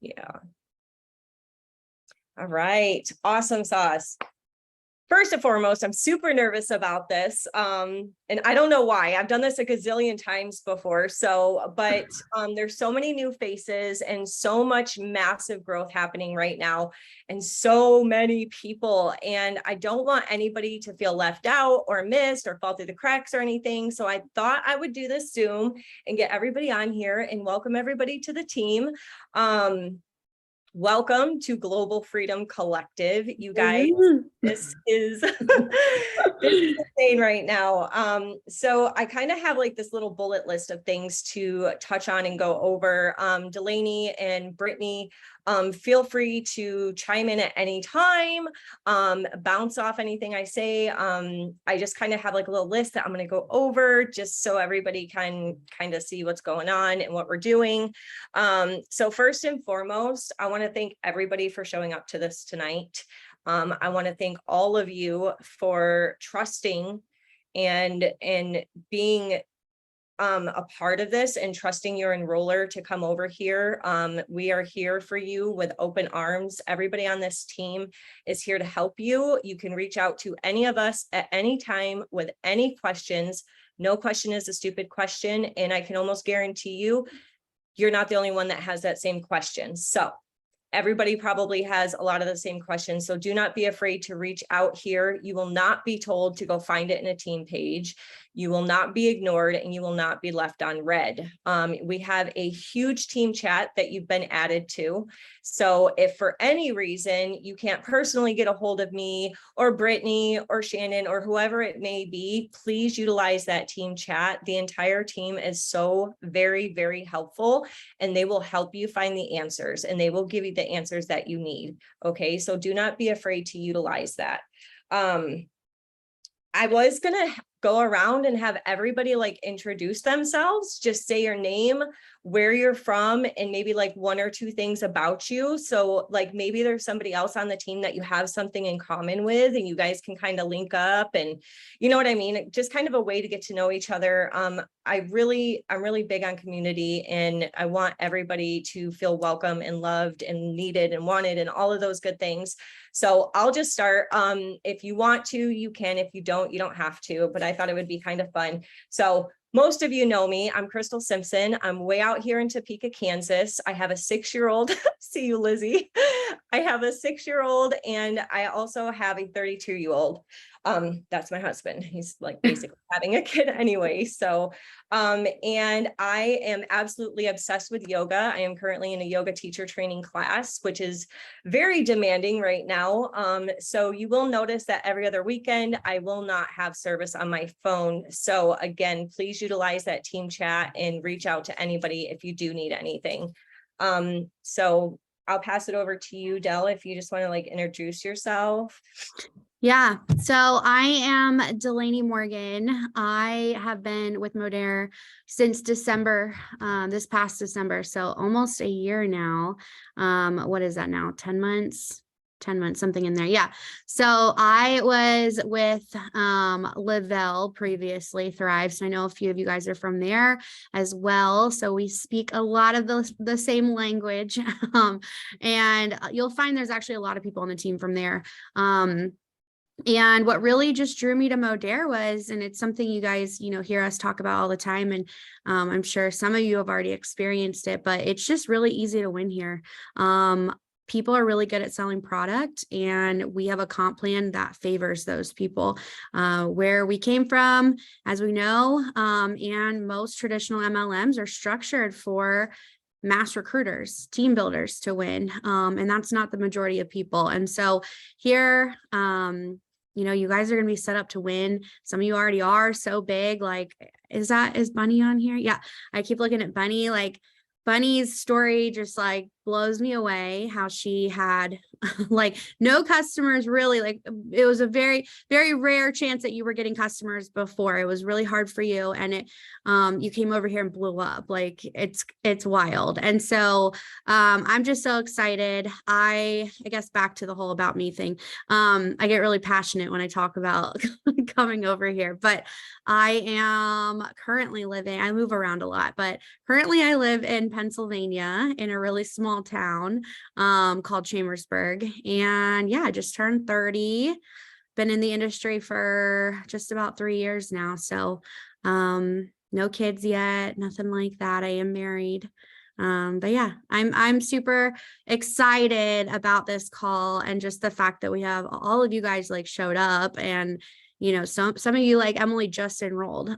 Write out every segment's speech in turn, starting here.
Yeah. All right. Awesome sauce. First and foremost, I'm super nervous about this. And I don't know why. I've done this a gazillion times before. But there's so many new faces and so much massive growth happening right now, and so many people. And I don't want anybody to feel left out or missed or fall through the cracks or anything. So I thought I would do this Zoom and get everybody on here and welcome everybody to the team. Welcome to Global Freedom Collective, you guys. This is this is insane right now. So I kind of have like this little bullet list of things to touch on and go over. Delaney and Brittany, feel free to chime in at any time, bounce off anything I say. I just kind of have like a little list that I'm going to go over just so everybody can kind of see what's going on and what we're doing. So first and foremost, I want to thank everybody for showing up to this tonight. I want to thank all of you for trusting and being a part of this and trusting your enroller to come over here. We are here for you with open arms. Everybody on this team is here to help you. You can reach out to any of us at any time with any questions. No question is a stupid question, and I can almost guarantee you, you're not the only one that has that same question. So everybody probably has a lot of the same questions. So do not be afraid to reach out here. You will not be told to go find it in a team page. You will not be ignored, and you will not be left on red. We have a huge team chat that you've been added to. So if for any reason you can't personally get a hold of me or Brittany or Shannon or whoever it may be, please utilize that team chat. The entire team is so very, very helpful, and they will help you find the answers, and they will give you the answers that you need. Okay, so do not be afraid to utilize that. I was gonna go around and have everybody like introduce themselves, just say your name, where you're from, and maybe like one or two things about you. So like maybe there's somebody else on the team that you have something in common with, and you guys can kind of link up, and you know what I mean? Just kind of a way to get to know each other. I'm really big on community, and I want everybody to feel welcome and loved and needed and wanted and all of those good things. So I'll just start. If you want to, you can. If you don't, you don't have to, but I thought it would be kind of fun. So most of you know me. I'm Crystal Simpson. I'm way out here in Topeka, Kansas. I have a 6-year-old. See you, Lizzie. I have a 6-year-old, and I also have a 32-year-old. That's my husband. He's like basically having a kid anyway. So, and I am absolutely obsessed with yoga. I am currently in a yoga teacher training class, which is very demanding right now. So you will notice that every other weekend, I will not have service on my phone. So again, please utilize that team chat and reach out to anybody if you do need anything. So I'll pass it over to you, Del, if you just want to like introduce yourself. Yeah, so I am Delaney Morgan. I have been with Modere since December, this past December, so almost a year now. What is that now? 10 months? 10 months, something in there. Yeah. So I was with Livell previously, Thrive. So I know a few of you guys are from there as well. So we speak a lot of the same language. And you'll find there's actually a lot of people on the team from there. And what really just drew me to Modere was, and it's something you guys, hear us talk about all the time. And I'm sure some of you have already experienced it, but it's just really easy to win here. People are really good at selling product, and we have a comp plan that favors those people. Where we came from, as we know, and most traditional MLMs are structured for mass recruiters, team builders to win. And that's not the majority of people. And so here, you guys are going to be set up to win. Some of you already are so big. Like, is Bunny on here? Yeah. I keep looking at Bunny. Like, Bunny's story just like blows me away, how she had like no customers really. Like, it was a very, very rare chance that you were getting customers before. It was really hard for you. And you came over here and blew up. Like, it's wild. And so I'm just so excited. I guess back to the whole about me thing. I get really passionate when I talk about coming over here, but I am currently I move around a lot, but currently I live in Pennsylvania in a really small small town called Chambersburg. And yeah, I just turned 30. Been in the industry for just about 3 years now. So no kids yet, nothing like that. I am married. But yeah, I'm super excited about this call, and just the fact that we have all of you guys like showed up, and you know, some of you, like Emily, just enrolled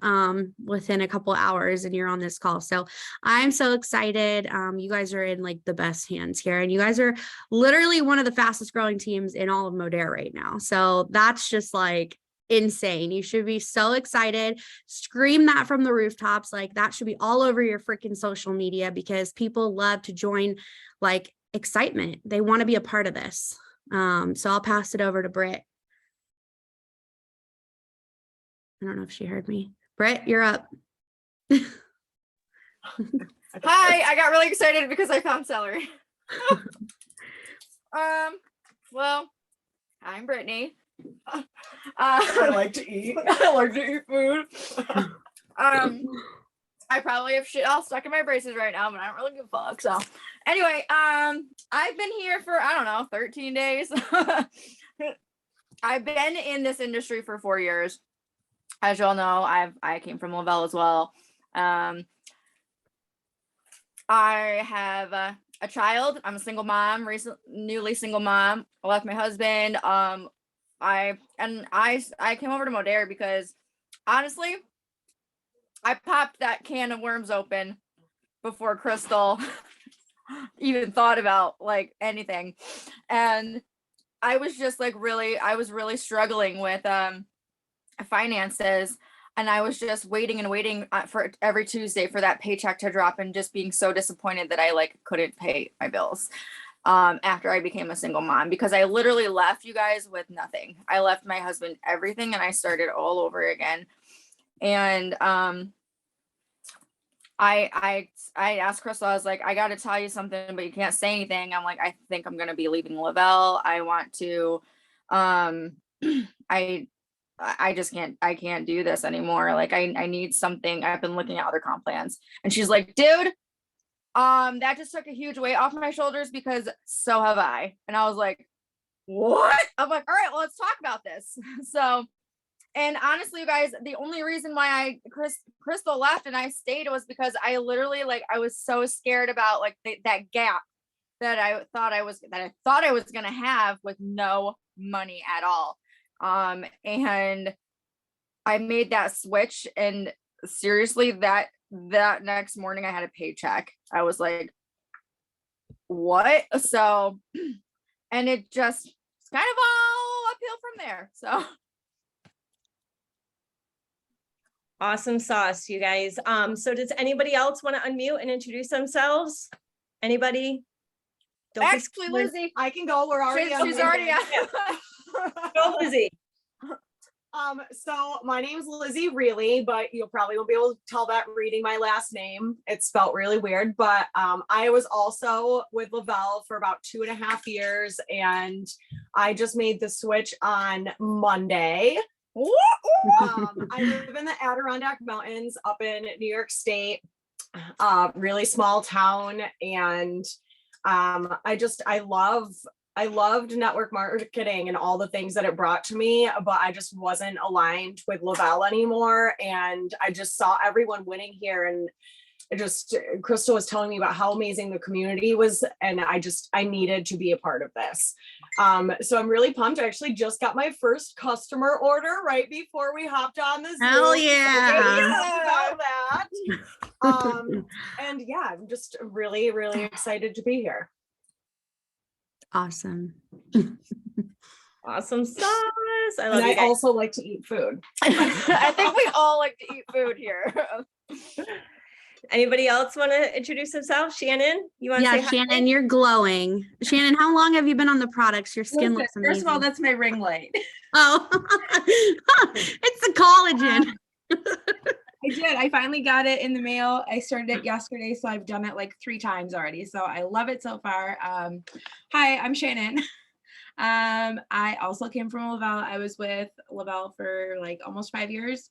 within a couple hours, and you're on this call. So I'm so excited. You guys are in like the best hands here, and you guys are literally one of the fastest growing teams in all of Modere right now. So that's just like insane. You should be so excited. Scream that from the rooftops. Like that should be all over your freaking social media, because people love to join like excitement. They want to be a part of this. So I'll pass it over to Britt. I don't know if she heard me. Britt, you're up. Hi, I got really excited because I found celery. Well, I'm Brittany. I like to eat. I like to eat food. I probably have shit all stuck in my braces right now, but I don't really give a fuck. So anyway, I've been here for, I don't know, 13 days. I've been in this industry for 4 years. As you all know, I came from Lavelle as well. I have a child. I'm a single mom, newly single mom. I left my husband. I came over to Modere because honestly, I popped that can of worms open before Crystal even thought about like anything. And I was just like I was really struggling with finances, and I was just waiting and waiting for every Tuesday for that paycheck to drop, and just being so disappointed that I like couldn't pay my bills after I became a single mom, because I literally left you guys with nothing. I left my husband everything, and I started all over again. And I asked Crystal, I was like, I got to tell you something, but you can't say anything. I'm like, I think I'm going to be leaving Lavelle. I want to, I just I can't do this anymore. Like I need something. I've been looking at other comp plans. And she's like, dude, that just took a huge weight off my shoulders, because so have I. And I was like, what? I'm like, all right, well, let's talk about this. So, and honestly, you guys, the only reason why Crystal left and I stayed was because I literally, like, I was so scared about like that gap that I thought I was going to have with no money at all. And I made that switch, and seriously, that next morning I had a paycheck. I was like, what? So, and it just, it's kind of all uphill from there. So Awesome sauce, you guys. So does anybody else want to unmute and introduce themselves? Anybody? Don't be actually, scared. Lizzie, I can go. We're already she's already on. Go, Lizzie. So my name's Lizzie Reilly, but you'll probably won't be able to tell that reading my last name. It's spelled really weird, but I was also with Lavelle for about 2.5 years, and I just made the switch on Monday. I live in the Adirondack Mountains up in New York State, really small town, and I loved network marketing and all the things that it brought to me, but I just wasn't aligned with Lavelle anymore. And I just saw everyone winning here. And Crystal was telling me about how amazing the community was. And I needed to be a part of this. So I'm really pumped. I actually just got my first customer order right before we hopped on this. Hell yeah. About that. And yeah, I'm just really, really excited to be here. Awesome. Awesome sauce. I love And you I guys. also like to eat food. I think we all like to eat food here. Anybody else want to introduce themselves? Shannon, you want to Yeah, say hi? Shannon, you're glowing. Shannon, how long have you been on the products? Your skin Listen, looks amazing. first of all, that's my ring light. Oh, it's the collagen. I did. I finally got it in the mail. I started it yesterday, so I've done it like 3 times already. So I love it so far. Hi, I'm Shannon. I also came from Lavelle. I was with Lavelle for like almost 5 years.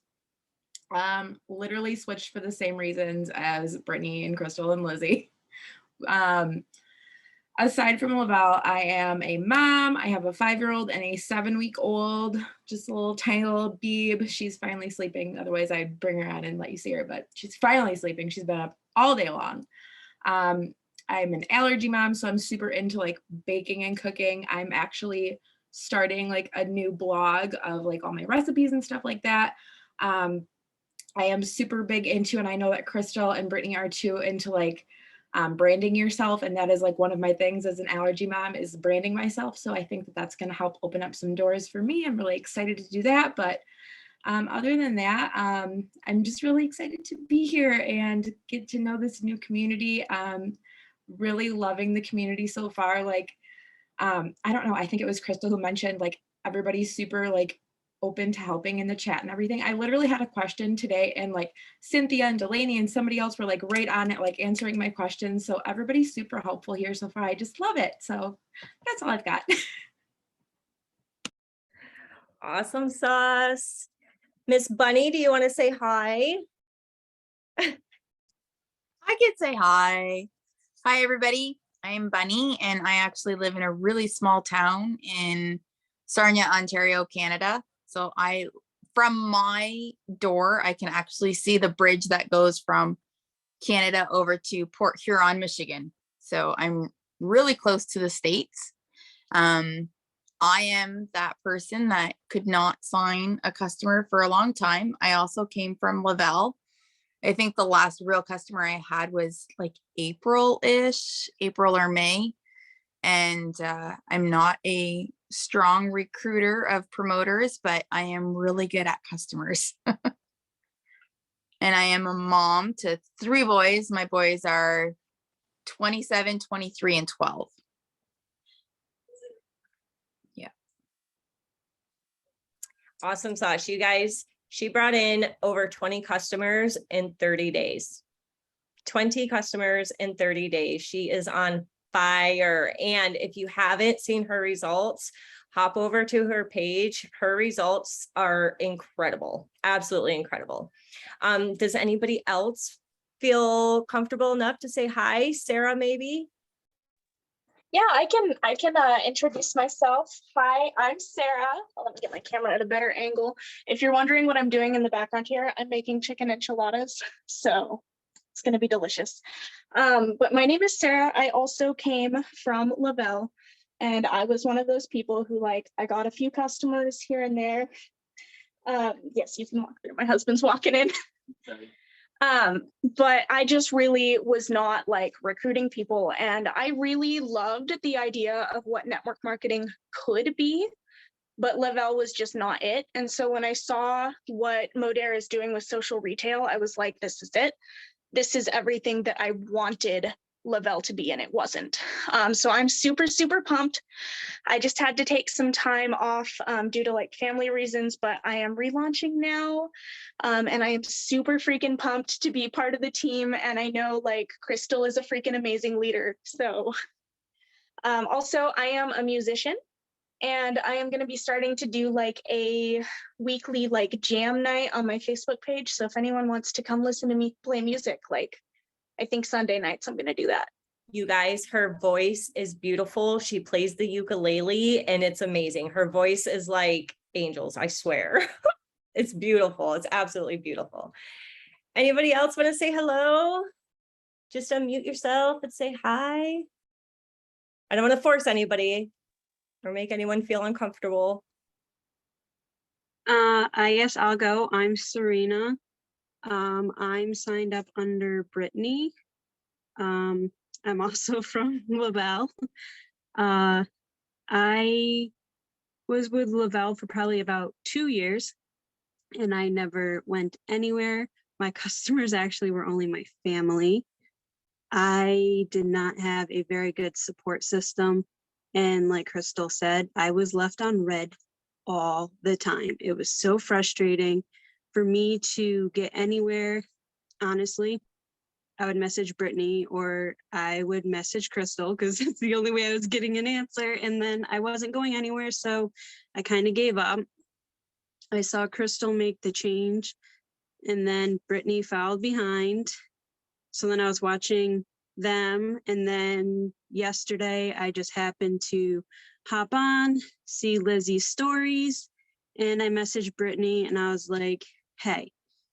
Literally switched for the same reasons as Brittany and Crystal and Lizzie. aside from Lavelle, I am a mom. I have a 5-year-old and a 7-week-old, just a little tiny little beeb. She's finally sleeping. Otherwise, I'd bring her on and let you see her, but she's finally sleeping. She's been up all day long. I'm an allergy mom, so I'm super into like baking and cooking. I'm actually starting like a new blog of like all my recipes and stuff like that. I am super big into, and I know that Crystal and Brittany are too, into like branding yourself. And that is like one of my things as an allergy mom is branding myself. So I think that that's going to help open up some doors for me. I'm really excited to do that. But other than that, I'm just really excited to be here and get to know this new community. Really loving the community so far. Like, I don't know, I think it was Crystal who mentioned like everybody's super like open to helping in the chat and everything. I literally had a question today and like Cynthia and Delaney and somebody else were like right on it, like answering my questions. So everybody's super helpful here so far. I just love it. So that's all I've got. Awesome sauce. Miss Bunny, do you want to say hi? I could say hi. Hi, everybody. I'm Bunny, and I actually live in a really small town in Sarnia, Ontario, Canada. So from my door, I can actually see the bridge that goes from Canada over to Port Huron, Michigan. So I'm really close to the States. I am that person that could not sign a customer for a long time. I also came from Lavelle. I think the last real customer I had was like April-ish, April or May. And I'm not a strong recruiter of promoters, but I am really good at customers. And I am a mom to 3 boys. My boys are 27, 23, and 12. Yeah. Awesome sauce. You guys, she brought in over 20 customers in 30 days. 20 customers in 30 days. She is on fire. And if you haven't seen her results, hop over to her page. Her results are incredible, absolutely incredible. Does anybody else feel comfortable enough to say hi? Sarah, maybe? Yeah, I can introduce myself. Hi, I'm Sarah. Let me get my camera at a better angle. If you're wondering what I'm doing in the background here, I'm making chicken enchiladas. So it's going to be delicious. But my name is Sarah. I also came from Lavelle, and I was one of those people who I got a few customers here and there. Yes, you can walk through. My husband's walking in. But I just really was not recruiting people, and I really loved the idea of what network marketing could be, but Lavelle was just not it. And so when I saw what Modere is doing with social retail, I was like, this is it. This is everything that I wanted Lavelle to be, and it wasn't. So I'm super, super pumped. I just had to take some time off due to family reasons, but I am relaunching now. And I am super freaking pumped to be part of the team. And I know Crystal is a freaking amazing leader. So also I am a musician, and I am going to be starting to do a weekly jam night on my Facebook page. So if anyone wants to come listen to me play music, I think Sunday nights I'm going to do that. You guys, her voice is beautiful. She plays the ukulele and it's amazing. Her voice is like angels, I swear. It's beautiful. It's absolutely beautiful. Anybody else want to say hello? Just unmute yourself and say hi. I don't want to force anybody or make anyone feel uncomfortable. I guess I'll go. I'm Serena. I'm signed up under Brittany. I'm also from Lavelle. I was with Lavelle for probably about 2 years, and I never went anywhere. My customers actually were only my family. I did not have a very good support system. And like Crystal said, I was left on red all the time. It was so frustrating for me to get anywhere. Honestly, I would message Brittany or I would message Crystal because it's the only way I was getting an answer. And then I wasn't going anywhere. So I kind of gave up. I saw Crystal make the change, and then Brittany followed behind. So then I was watching them, and then yesterday, I just happened to hop on, see Lizzie's stories, and I messaged Brittany and I was like, hey,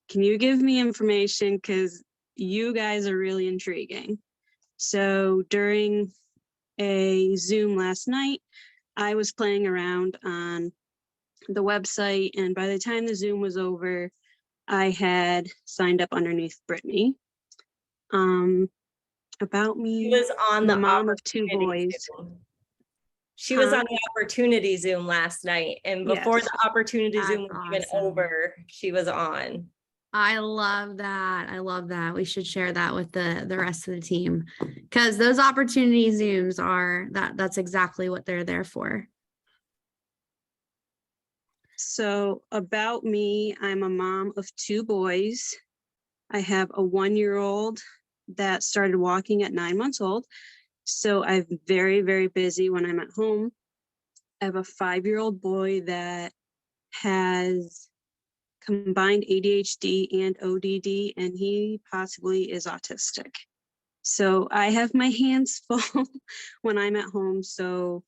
can you give me information? Because you guys are really intriguing. So during a Zoom last night, I was playing around on the website, and by the time the Zoom was over, I had signed up underneath Brittany. About She me, was on I'm the a mom of 2 opportunity boys. Zoom. She was Huh? on the opportunity Zoom last night, and before Yes. the opportunity Zoom That's was even awesome. over, she was on. I love that. I love that. We should share that with the rest of the team, because those opportunity Zooms are that's exactly what they're there for. So about me, I'm a mom of 2 boys. I have a 1-year-old that started walking at 9 months old. So I'm very, very busy when I'm at home. I have a 5-year-old boy that has combined ADHD and ODD, and he possibly is autistic. So I have my hands full when I'm at home. So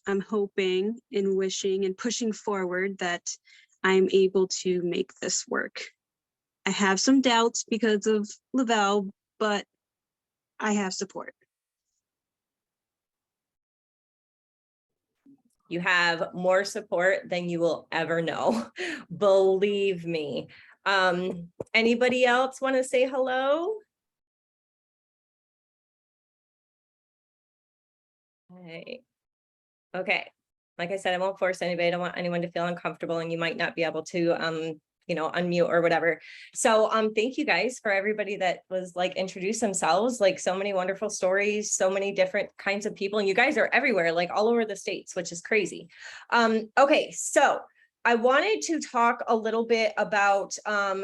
I'm hoping and wishing and pushing forward that I'm able to make this work. I have some doubts because of Lavelle, but I have support. You have more support than you will ever know. Believe me. Anybody else want to say hello? Hey. Okay. Like I said, I won't force anybody. I don't want anyone to feel uncomfortable, and you might not be able to unmute or whatever. So thank you guys for everybody that was like introduce themselves, like so many wonderful stories, so many different kinds of people, and you guys are everywhere, like all over the states, which is crazy. Okay, so I wanted to talk a little bit about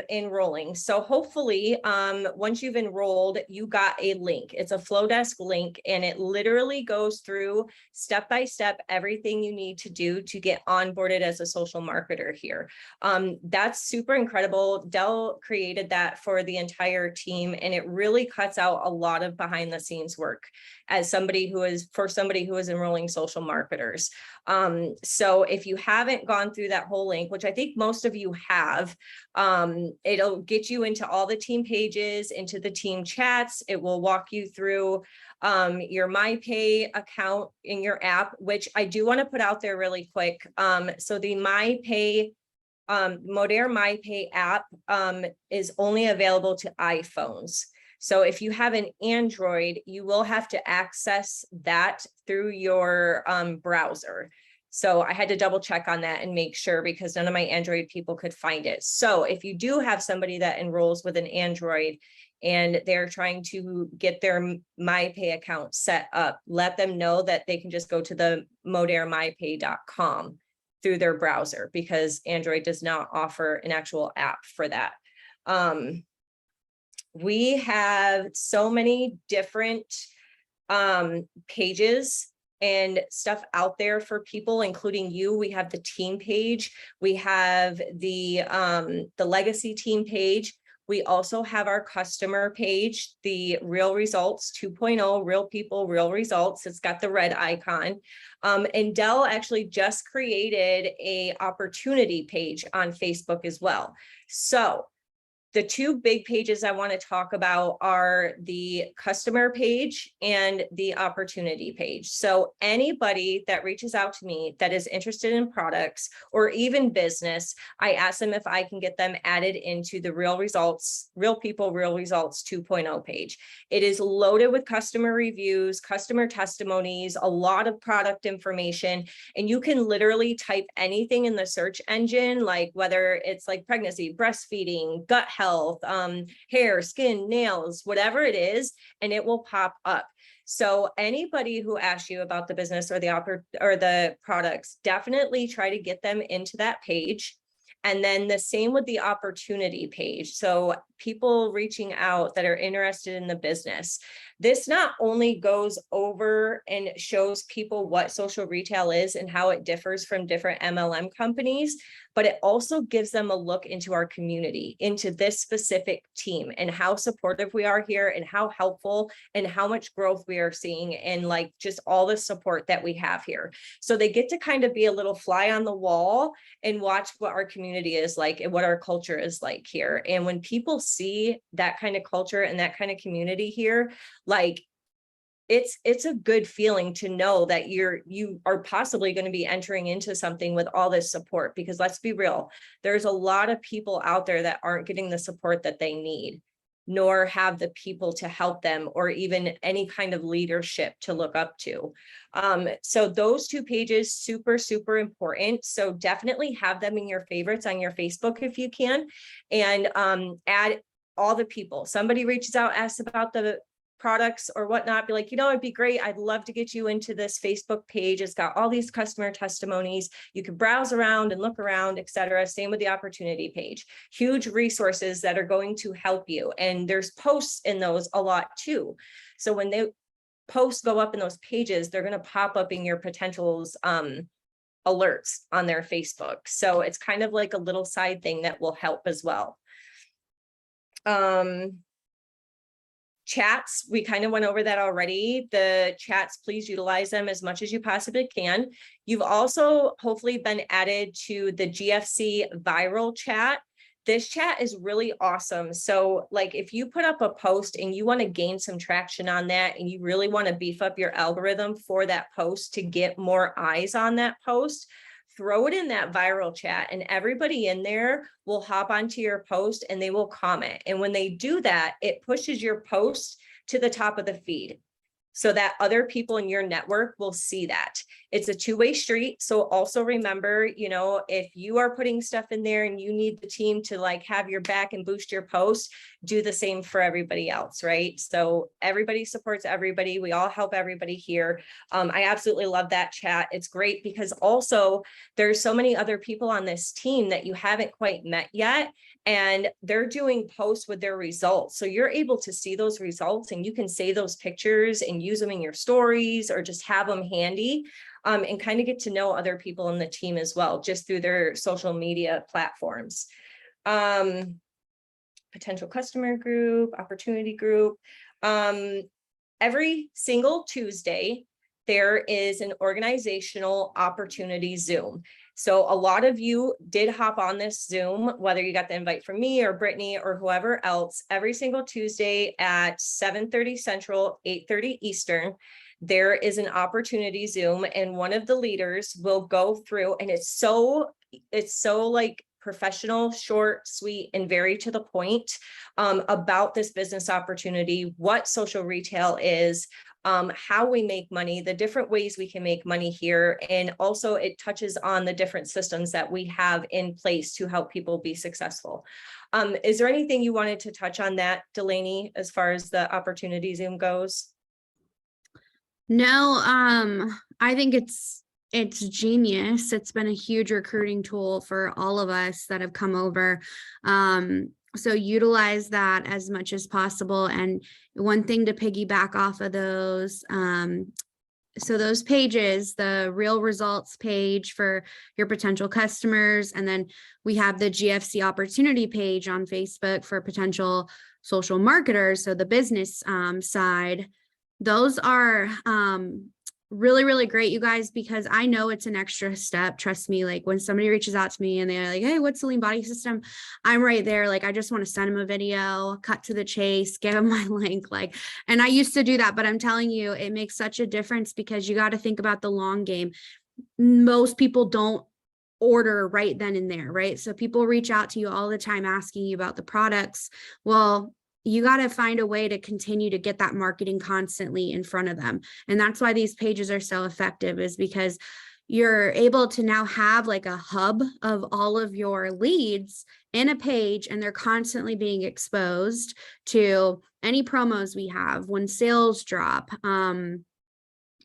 enrolling. So hopefully, once you've enrolled, you got a link. It's a Flowdesk link, and it literally goes through step by step everything you need to do to get onboarded as a social marketer here. That's super incredible. Dell created that for the entire team, and it really cuts out a lot of behind the scenes work as somebody who is enrolling social marketers. So if you haven't gone through that whole link, which I think most of you have, it'll get you into all the team pages, into the team chats. It will walk you through your MyPay account in your app, which I do want to put out there really quick. So the MyPay Modere MyPay app is only available to iPhones. So if you have an Android, you will have to access that through your browser. So I had to double check on that and make sure, because none of my Android people could find it. So if you do have somebody that enrolls with an Android and they're trying to get their MyPay account set up, let them know that they can just go to the moderemypay.com through their browser, because Android does not offer an actual app for that. We have so many different pages and stuff out there for people, including you. We have the team page. We have the legacy team page. We also have our customer page, the Real Results 2.0, Real People, Real Results. It's got the red icon. And Dell actually just created a opportunity page on Facebook as well. So the 2 big pages I want to talk about are the customer page and the opportunity page. So anybody that reaches out to me that is interested in products or even business, I ask them if I can get them added into the Real Results, Real People, Real Results 2.0 page. It is loaded with customer reviews, customer testimonies, a lot of product information, and you can literally type anything in the search engine, like whether it's like pregnancy, breastfeeding, gut health, hair, skin, nails, whatever it is, and it will pop up. So anybody who asks you about the business or the products, definitely try to get them into that page. And then the same with the opportunity page. So people reaching out that are interested in the business. This not only goes over and shows people what social retail is and how it differs from different MLM companies, but it also gives them a look into our community, into this specific team, and how supportive we are here, and how helpful and how much growth we are seeing, and like just all the support that we have here. So they get to kind of be a little fly on the wall and watch what our community is like and what our culture is like here. And when people see that kind of culture and that kind of community here, like it's a good feeling to know that you are possibly going to be entering into something with all this support, because let's be real, there's a lot of people out there that aren't getting the support that they need, nor have the people to help them, or even any kind of leadership to look up to. So those 2 pages, super, super important. So definitely have them in your favorites on your Facebook if you can, and add all the people. Somebody reaches out, asks about the products or whatnot, be like, it'd be great. I'd love to get you into this Facebook page. It's got all these customer testimonies. You can browse around and look around, etc. Same with the opportunity page. Huge resources that are going to help you. And there's posts in those a lot too. So when they posts go up in those pages, they're going to pop up in your potentials alerts on their Facebook. So it's kind of like a little side thing that will help as well. Chats, we kind of went over that already. The chats, please utilize them as much as you possibly can. You've also hopefully been added to the GFC viral chat. This chat is really awesome. So like if you put up a post and you want to gain some traction on that, and you really want to beef up your algorithm for that post to get more eyes on that post, throw it in that viral chat, and everybody in there will hop onto your post and they will comment. And when they do that, it pushes your post to the top of the feed, so that other people in your network will see that. It's a two-way street. So also remember, if you are putting stuff in there and you need the team to like have your back and boost your post, do the same for everybody else, right? So everybody supports everybody. We all help everybody here. I absolutely love that chat. It's great because also there's so many other people on this team that you haven't quite met yet, and they're doing posts with their results. So you're able to see those results, and you can save those pictures and use them in your stories, or just have them handy, and kind of get to know other people in the team as well, just through their social media platforms. Potential customer group, opportunity group. Every single Tuesday, there is an organizational opportunity Zoom. So a lot of you did hop on this Zoom, whether you got the invite from me or Brittany or whoever else. Every single Tuesday at 7:30 Central, 8:30 Eastern, there is an opportunity Zoom, and one of the leaders will go through, and it's so like professional, short, sweet, and very to the point, about this business opportunity, what social retail is, how we make money, the different ways we can make money here. And also it touches on the different systems that we have in place to help people be successful. Is there anything you wanted to touch on that, Delaney, as far as the opportunity Zoom goes? No, I think it's genius. It's been a huge recruiting tool for all of us that have come over. So utilize that as much as possible. And one thing to piggyback off of those, so those pages, the real results page for your potential customers, and then we have the GFC opportunity page on Facebook for potential social marketers, so the business side. Those are really, really great, you guys, because I know it's an extra step. Trust me, like when somebody reaches out to me and they're like, hey, what's the Lean Body System? I'm right there. Like, I just want to send them a video, cut to the chase, give them my link. Like, and I used to do that, but I'm telling you, it makes such a difference, because you got to think about the long game. Most people don't order right then and there, right? So people reach out to you all the time asking you about the products. Well, you got to find a way to continue to get that marketing constantly in front of them. And that's why these pages are so effective, is because you're able to now have like a hub of all of your leads in a page, and they're constantly being exposed to any promos we have, when sales drop,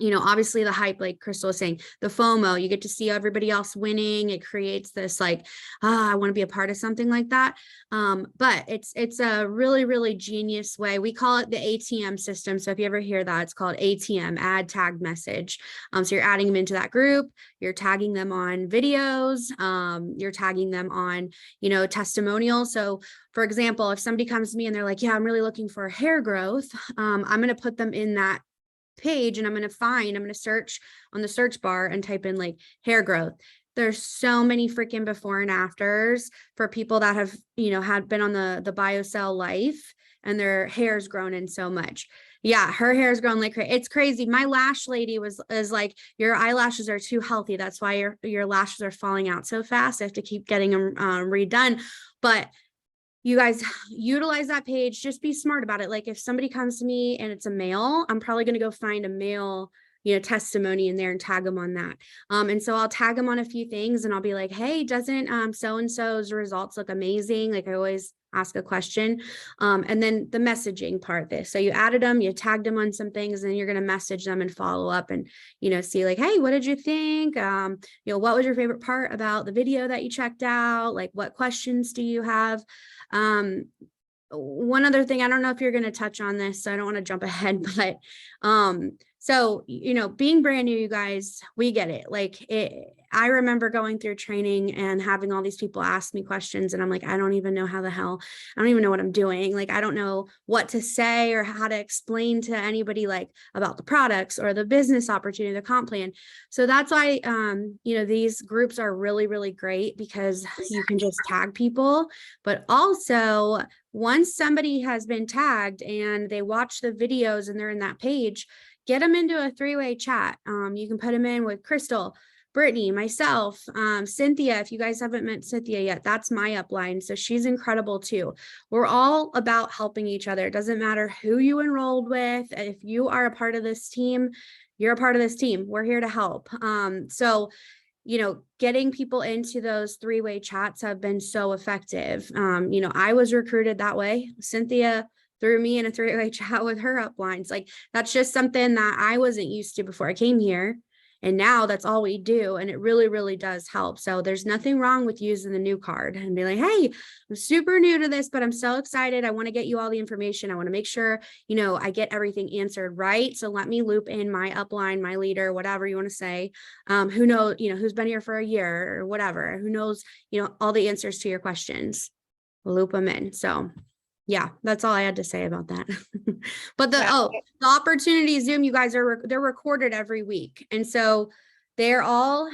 obviously the hype, like Crystal was saying, the FOMO, you get to see everybody else winning. It creates this like, I want to be a part of something like that. But it's a really, really genius way. We call it the ATM system. So if you ever hear that, it's called ATM, add tag message. So you're adding them into that group, you're tagging them on videos, you're tagging them on, testimonials. So for example, if somebody comes to me and they're like, yeah, I'm really looking for hair growth, I'm going to put them in that page and I'm going to search on the search bar and type in like hair growth. There's so many freaking before and afters for people that have, had been on the BioCell life and their hair's grown in so much. Yeah, her hair's grown like crazy. It's crazy. My lash lady is like, your eyelashes are too healthy. That's why your lashes are falling out so fast. I have to keep getting them redone. But you guys utilize that page, just be smart about it. Like if somebody comes to me and it's a male, I'm probably going to go find a male, testimony in there and tag them on that. And so I'll tag them on a few things and I'll be like, hey, doesn't so-and-so's results look amazing? Like I always ask a question. And then the messaging part of this. So you added them, you tagged them on some things, and then you're going to message them and follow up and, see like, hey, what did you think? What was your favorite part about the video that you checked out? Like, what questions do you have? One other thing, I don't know if you're going to touch on this, so I don't want to jump ahead, but, so, being brand new, you guys, we get it. Like I remember going through training and having all these people ask me questions and I'm like, I don't even know I don't even know what I'm doing. Like, I don't know what to say or how to explain to anybody like about the products or the business opportunity, the comp plan. So that's why, these groups are really, really great because you can just tag people, but also once somebody has been tagged and they watch the videos and they're in that page, get them into a 3-way chat. You can put them in with Crystal, Brittany, myself, Cynthia. If you guys haven't met Cynthia yet, that's my upline. So she's incredible too. We're all about helping each other. It doesn't matter who you enrolled with. If you are a part of this team, you're a part of this team. We're here to help. So getting people into those 3-way chats have been so effective. I was recruited that way. Cynthia threw me in a 3-way chat with her uplines. Like that's just something that I wasn't used to before I came here. And now that's all we do. And it really, really does help. So there's nothing wrong with using the new card and be like, hey, I'm super new to this, but I'm so excited. I want to get you all the information. I want to make sure, I get everything answered right. So let me loop in my upline, my leader, whatever you want to say, who knows, who's been here for a year or whatever, who knows, all the answers to your questions, loop them in. So yeah, that's all I had to say about that. But the opportunity Zoom, you guys they're recorded every week. And so they're all,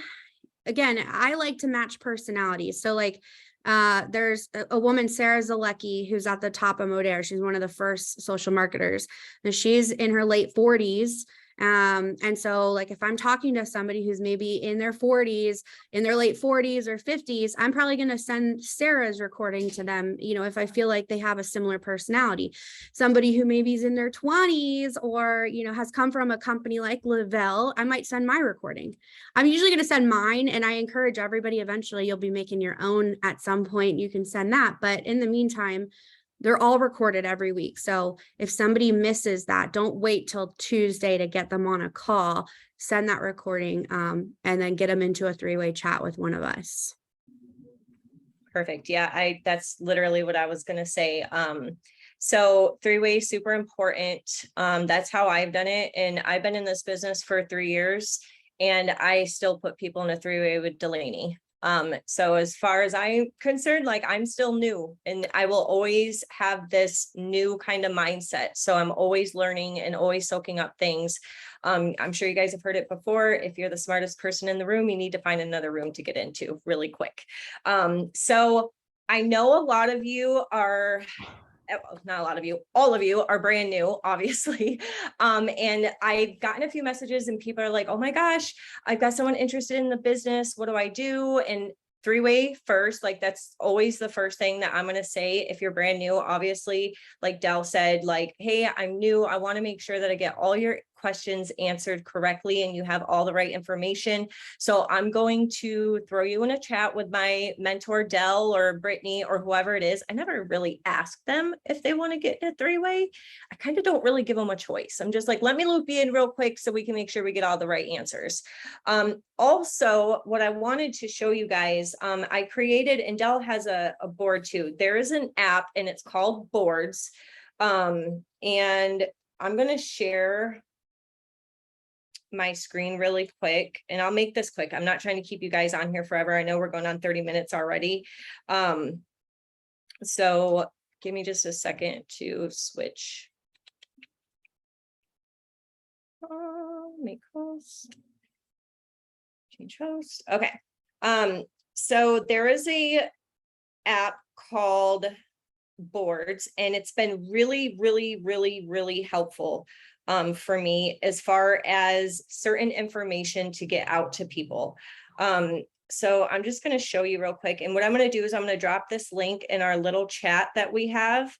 again, I like to match personalities. So like, there's a woman, Sarah Zalecki, who's at the top of Modere. She's one of the first social marketers and she's in her late 40s. And so like, if I'm talking to somebody who's maybe in their 40s, in their late 40s or 50s, I'm probably going to send Sarah's recording to them, if I feel like they have a similar personality. Somebody who maybe is in their 20s or, has come from a company like Lavelle, I might send my recording. I'm usually going to send mine, and I encourage everybody, eventually you'll be making your own at some point. You can send that. But in the meantime, they're all recorded every week. So if somebody misses that, don't wait till Tuesday to get them on a call, send that recording, and then get them into a 3-way chat with one of us. Perfect. Yeah, that's literally what I was going to say. So 3-way is super important. That's how I've done it. And I've been in this business for 3 years and I still put people in a 3-way with Delaney. So as far as I'm concerned, like I'm still new and I will always have this new kind of mindset. So I'm always learning and always soaking up things. I'm sure you guys have heard it before. If you're the smartest person in the room, you need to find another room to get into really quick. So I know a lot of you are, not a lot of you, all of you are brand new, obviously. And I've gotten a few messages and people are like, oh my gosh, I've got someone interested in the business. What do I do? And 3-way first, like that's always the first thing that I'm going to say. If you're brand new, obviously, like Del said, like, hey, I'm new. I want to make sure that I get all your questions answered correctly and you have all the right information. So I'm going to throw you in a chat with my mentor, Dell or Brittany or whoever it is. I never really ask them if they want to get in a three-way. I kind of don't really give them a choice. I'm just like, let me loop you in real quick so we can make sure we get all the right answers. Also, what I wanted to show you guys, I created, and Dell has a board too. There is an app and it's called Boards. And I'm going to share my screen really quick, and I'll make this quick. I'm not trying to keep you guys on here forever. I know we're going on 30 minutes already. So give me just a second to switch. Make host. Change host. Okay. So there is a app called Boards, and it's been really helpful for me as far as certain information to get out to people. So I'm just going to show you real quick, and what I'm going to do is I'm going to drop this link in our little chat that we have,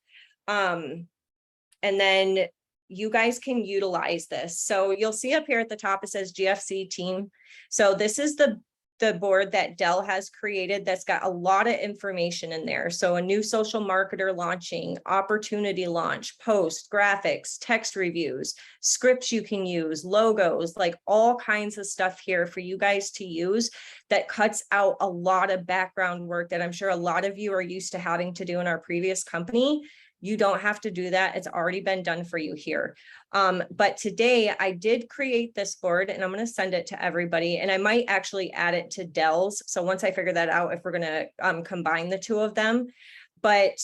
and then you guys can utilize this. So you'll see up here at the top it says GFC team. So this is the board that Dell has created that's got a lot of information in there. So a new social marketer launching, opportunity launch, post, graphics, text reviews, scripts you can use, logos, like all kinds of stuff here for you guys to use that cuts out a lot of background work that I'm sure a lot of you are used to having to do in our previous company. You don't have to do that. It's already been done for you here. But today I did create this board, and I'm going to send it to everybody, and I might actually add it to Dell's. So once I figure that out, if we're going to combine the two of them, but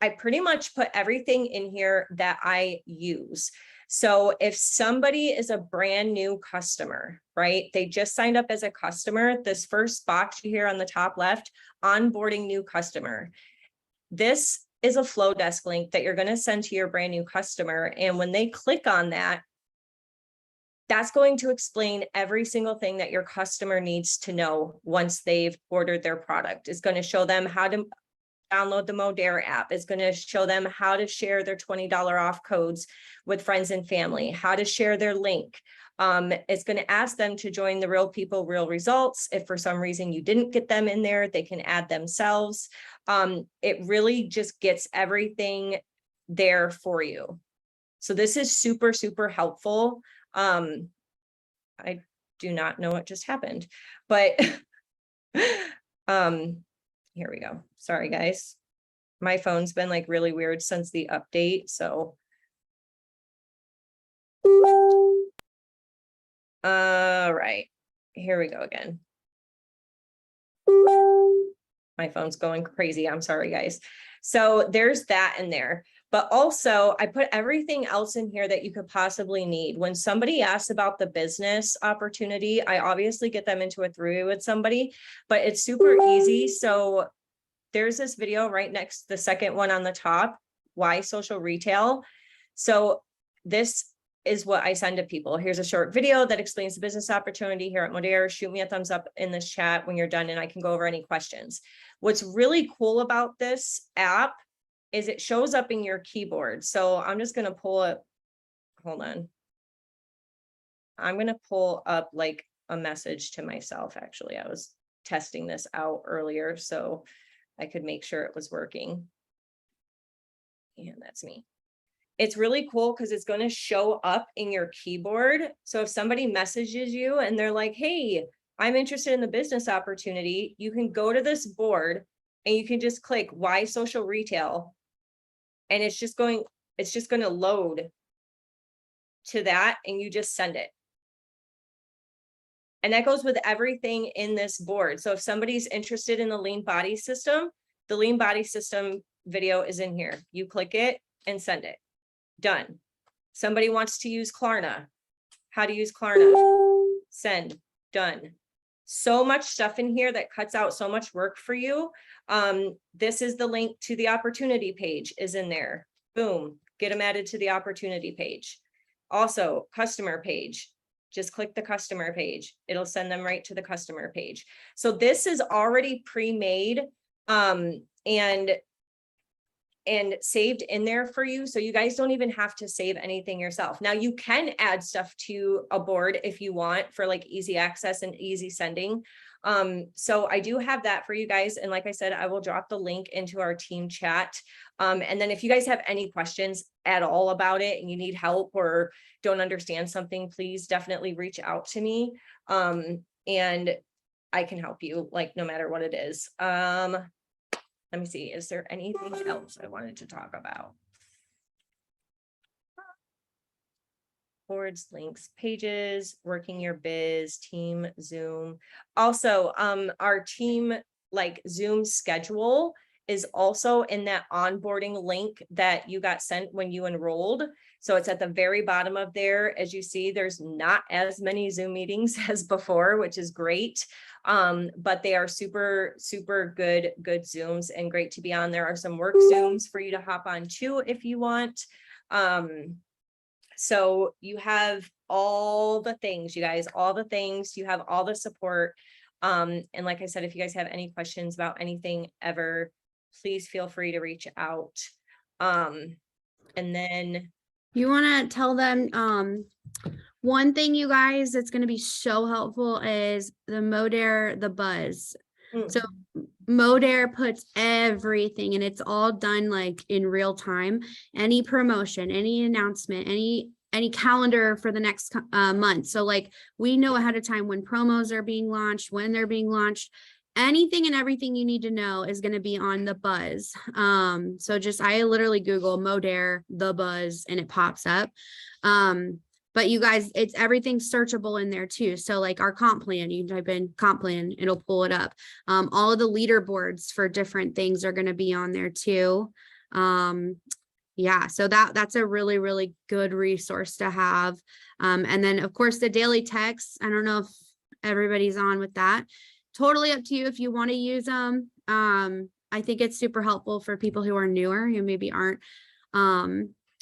I pretty much put everything in here that I use. So if somebody is a brand new customer, right? They just signed up as a customer. This first box you hear on the top left, onboarding new customer. This is a Flowdesk link that you're going to send to your brand new customer. And when they click on that, that's going to explain every single thing that your customer needs to know once they've ordered their product. It's going to show them how to download the Modere app. It's going to show them how to share their $20 off codes with friends and family, how to share their link. It's going to ask them to join the Real People, Real Results. If for some reason you didn't get them in there, they can add themselves. It really just gets everything there for you. So this is super helpful. I do not know what just happened, but here we go. Sorry, guys. My phone's been like really weird since the update. So all right, here we go again. My phone's going crazy. I'm sorry, guys. So there's that in there. But also I put everything else in here that you could possibly need. When somebody asks about the business opportunity, I obviously get them into a three-way with somebody, but it's super easy. So there's this video right next to the second one on the top, why social retail. So this is what I send to people. Here's a short video that explains the business opportunity here at Modere. Shoot me a thumbs up in this chat when you're done and I can go over any questions. What's really cool about this app is it shows up in your keyboard. So I'm just going to pull it. Hold on. I'm going to pull up like a message to myself. Actually, I was testing this out earlier so I could make sure it was working. And that's me. It's really cool because it's going to show up in your keyboard. So if somebody messages you and they're like, hey, I'm interested in the business opportunity, you can go to this board and you can just click why social retail. And it's just going to load to that and you just send it. And that goes with everything in this board. So if somebody's interested in the lean body system, the lean body system video is in here. You click it and send it. Done. Somebody wants to use Klarna. How to use Klarna. Send. Done. So much stuff in here that cuts out so much work for you. This is the link to the opportunity page is in there. Boom. Get them added to the opportunity page. Also, customer page. Just click the customer page. It'll send them right to the customer page. So this is already pre-made. And and saved in there for you. So you guys don't even have to save anything yourself. Now you can add stuff to a board if you want for like easy access and easy sending. So I do have that for you guys. And like I said, I will drop the link into our team chat. And then if you guys have any questions at all about it and you need help or don't understand something, please definitely reach out to me. And I can help you, like, no matter what it is. Let me see, is there anything else I wanted to talk about? Boards, links, pages, working your biz, team, Zoom. Also, our team like Zoom schedule is also in that onboarding link that you got sent when you enrolled. So it's at the very bottom of there. As you see, there's not as many Zoom meetings as before, which is great. But they are super, super good Zooms and great to be on. There are some work Zooms for you to hop on too, if you want. So you have all the things, you guys, all the things, you have all the support. And like I said, if you guys have any questions about anything ever, please feel free to reach out. And then You want to tell them, one thing, you guys, that's going to be so helpful is the Modere, the Buzz. So Modere puts everything and it's all done like in real time. Any promotion, any announcement, any calendar for the next month. So like we know ahead of time when promos are being launched, when they're being launched. Anything and everything you need to know is going to be on the Buzz. So just, I literally Google Modere, the Buzz, and it pops up. But you guys, it's everything's searchable in there too. So like our comp plan, you can type in comp plan, it'll pull it up. All of the leaderboards for different things are going to be on there too. Yeah, so that's a really, really good resource to have. And then of course the daily texts, I don't know if everybody's on with that. Totally up to you if you want to use them. I think it's super helpful for people who are newer, who maybe aren't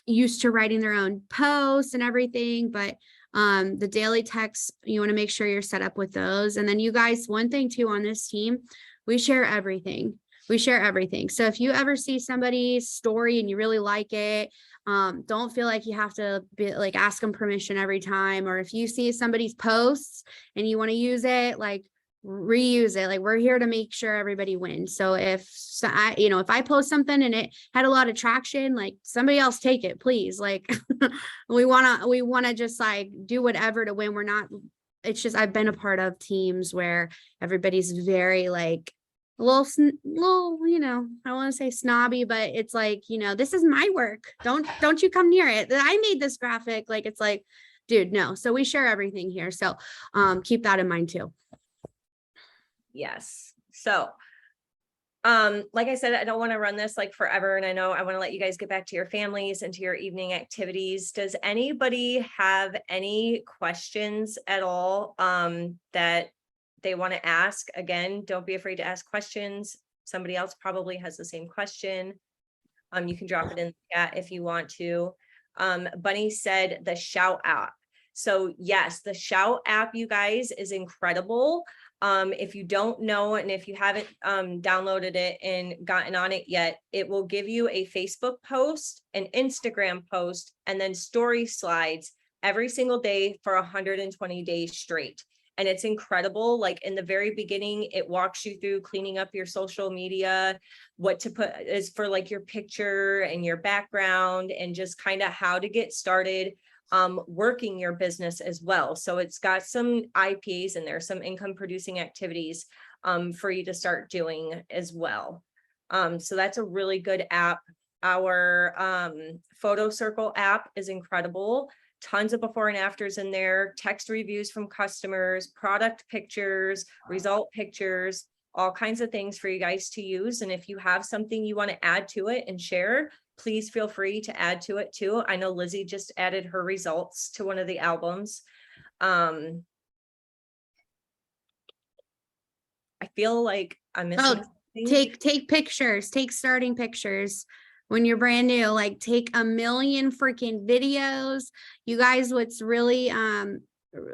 used to writing their own posts and everything, but the daily texts, you want to make sure you're set up with those. And then you guys, one thing too on this team, we share everything. We share everything. So if you ever see somebody's story and you really like it, don't feel like you have to be like ask them permission every time. Or if you see somebody's posts and you want to use it, like reuse it. Like we're here to make sure everybody wins. So if if I post something and it had a lot of traction, like somebody else take it, please. Like we want to just like do whatever to win. We're not, it's just, I've been a part of teams where everybody's very like a little, I want to say snobby, but it's like, this is my work. Don't you come near it. I made this graphic. Like, it's like, dude, no. So we share everything here. So keep that in mind too. Yes. So, like I said, I don't want to run this like forever. And I know I want to let you guys get back to your families and to your evening activities. Does anybody have any questions at all that they want to ask? Again, don't be afraid to ask questions. Somebody else probably has the same question. You can drop it in the chat if you want to. Bunny said the Shout app. So yes, the Shout app, you guys, is incredible. If you don't know, and if you haven't downloaded it and gotten on it yet, it will give you a Facebook post, an Instagram post, and then story slides every single day for 120 days straight. And it's incredible. Like in the very beginning, it walks you through cleaning up your social media, what to put is for like your picture and your background, and just kind of how to get started working your business as well. So it's got some IPs in there, some income producing activities for you to start doing as well. So that's a really good app. Our Photo Circle app is incredible. Tons of before and afters in there, text reviews from customers, product pictures, result pictures, all kinds of things for you guys to use. And if you have something you want to add to it and share, please feel free to add to it too. I know Lizzie just added her results to one of the albums. I feel like I'm missing something. Take pictures, take starting pictures. When you're brand new, like take 1 million freaking videos. You guys, what's really,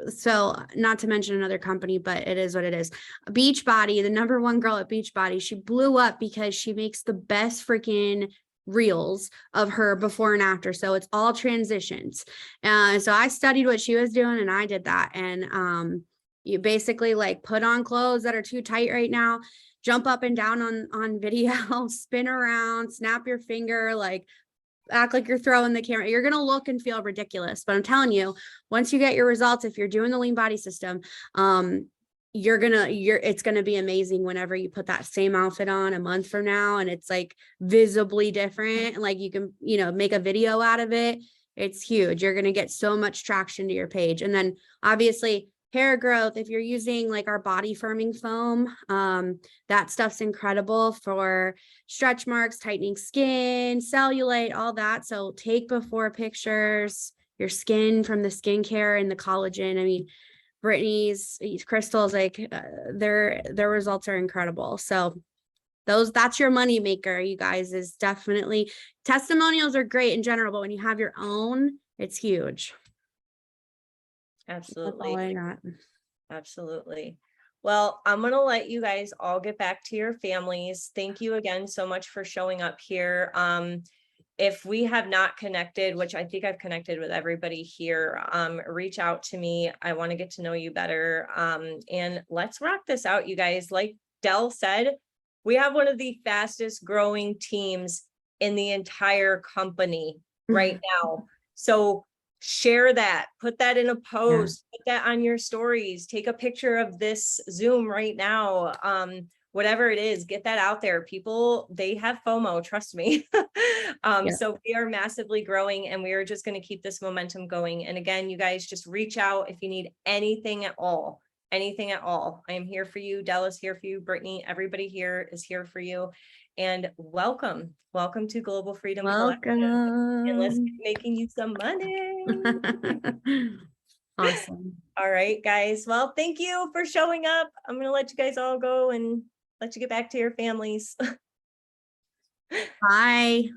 so not to mention another company, but it is what it is. Beachbody, the #1 girl at Beachbody, she blew up because she makes the best freaking reels of her before and after. So it's all transitions. So I studied what she was doing and I did that. And you basically like put on clothes that are too tight right now, jump up and down on video, spin around, snap your finger, like act like you're throwing the camera. You're going to look and feel ridiculous. But I'm telling you, once you get your results, if you're doing the lean body system, it's going to be amazing whenever you put that same outfit on a month from now and it's like visibly different. And like you can, make a video out of it. It's huge. You're going to get so much traction to your page. And then obviously hair growth, if you're using like our body firming foam, that stuff's incredible for stretch marks, tightening skin, cellulite, all that. So take before pictures, your skin from the skincare and the collagen. I mean, Brittany's, Crystal's, like their results are incredible. So that's your money maker, you guys. Is definitely, testimonials are great in general, but when you have your own, it's huge. Absolutely. Absolutely. Well, I'm going to let you guys all get back to your families. Thank you again so much for showing up here. If we have not connected, which I think I've connected with everybody here, reach out to me. I want to get to know you better. And let's rock this out, you guys. Like Del said, we have one of the fastest growing teams in the entire company right now. So share that, put that in a post, put that on your stories, take a picture of this Zoom right now. Whatever it is, get that out there. People, they have FOMO, trust me. So we are massively growing and we are just going to keep this momentum going. And again, you guys just reach out if you need anything at all. Anything at all. I am here for you. Del is here for you. Brittany, everybody here is here for you. And welcome to Global Freedom Collective. And let's get making you some money. Awesome. All right, guys. Well, thank you for showing up. I'm going to let you guys all go and let you get back to your families. Bye.